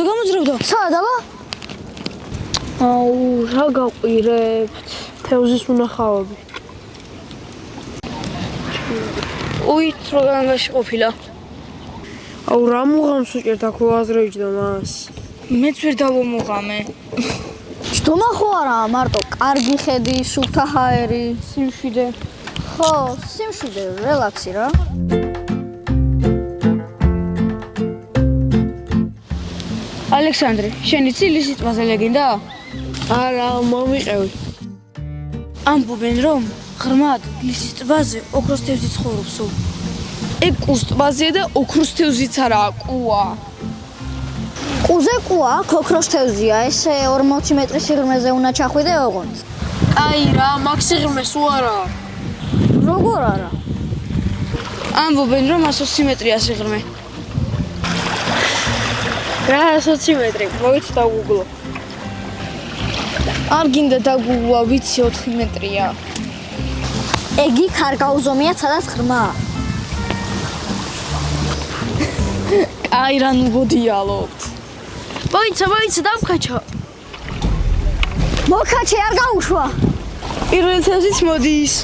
გამოძრავდა. სადა აბა? აუ, რა გაყვირებთ? თევზის უნახავები. უით რო განგაში ყოფილა. აუ, რა მუღამს უჭერთ აქ უაზრეიჯდა მას. მეც ვერ დავომუღამე. ჯდომა ხო არა, მარტო კარგი ხედი, სუფთა ჰაერი, სიმშვიდე. ხო, სიმშვიდე, რელაქსი რა. ალექსანდრე, შენი ცილის სიტყვაზე ლეგენდა? არა, მომიყევი. ამბობენ რომ ღრმად ლისის ტბაზე ოქროს თევზი ცხოვრობსო. ეგ კუს ტბაზეა და ოქროს თევზიც არაა, კუა. ყუზე ყუა, ოქროს თევზია, ესე 40 მეტრის სიღრმეზე უნდა ჩახვიდე ოღონდ. აი რა, მაგ სიღრმეს უარა. როგორ არა? ამბობენ რომ 120 მეტრია სიღრმე. რა 120 მეტრი? მოიც დაგუგლო. არ გინდა დაგუგლა, ვიცი 4 მეტრია. ეგი ქარგაუზომია, სადაც ღრმაა. აი რა ნუ გოდიალობთ. მოიცა დამქაჩა. მოკაჩე არ გაუშვა. პირველ თევზიც მოდის.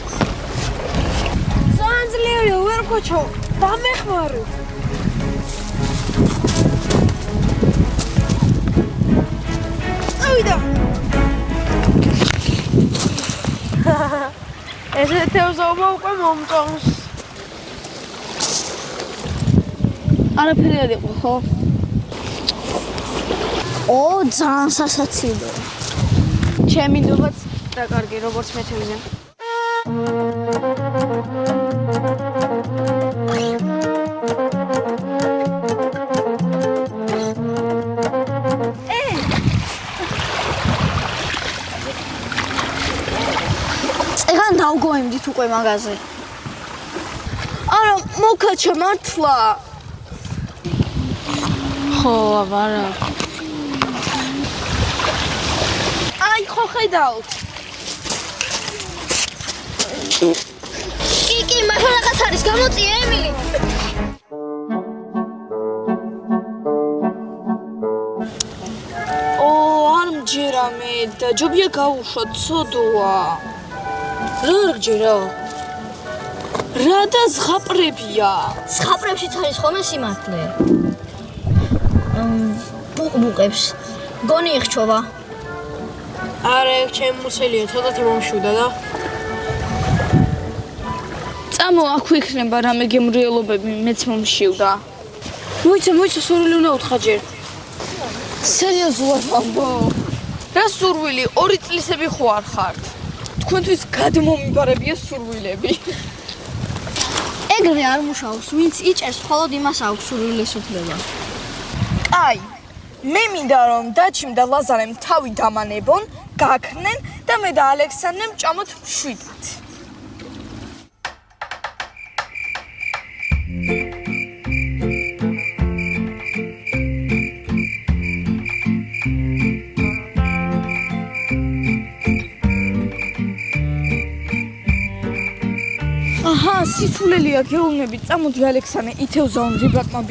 ძალიან ძლიერია, ვერ გოჩო. დამეხმარე. წავიდა. ესე თევზაობა უკვე მომწონს. არაფერი არ იყო, ხო? ძალიან სასაცილო. ჩემი ნდობაც დაკარგი, როგორც მე თევზი. წეგან დავგოიმდით უკვე მაღაზე. არა, მოკაჩა მართლა. ხო, აბარა. აი, ხო ხედავთ. კი, მართლა რაღაც არის, გამოწია ემილი. არ მჯერა მე და ჯობია გავუშვა, ცოდოა. რა არ გჯერა? რა და ზღაპრებია? ზღაპრებშიც არის ხოლმე სიმართლე. ბუყბუყებს გონი იხჩობა. არა, ეგ ჩემი მუცელია, ცოტათი მომშვიდა და წამო, აქ ვიქნება რამე გემრიელობები, მეც მომშივდა. მოიცა, სურვილი უნდა უთხრა ჯერ. სერიოზულად ამბო. რა სურვილი? 2 წლისები ხო არ ხართ? თქვენთვის გადმომიბარებია სურვილები. ეგრე არ მუშაობს, ვინც იჭერს, მხოლოდ იმას აქვს სურვილის უფლება. აი, მე მინდა რომ დაჩიმ და ლაზარემ თავი დამანებონ, გაქნენ და მე და ალექსანდრემ ჭამოთ მშვიდად. აჰა, სიცულელია გეუბნები, წამოდი ალექსანდრე, ითევზაონ რიბაკმა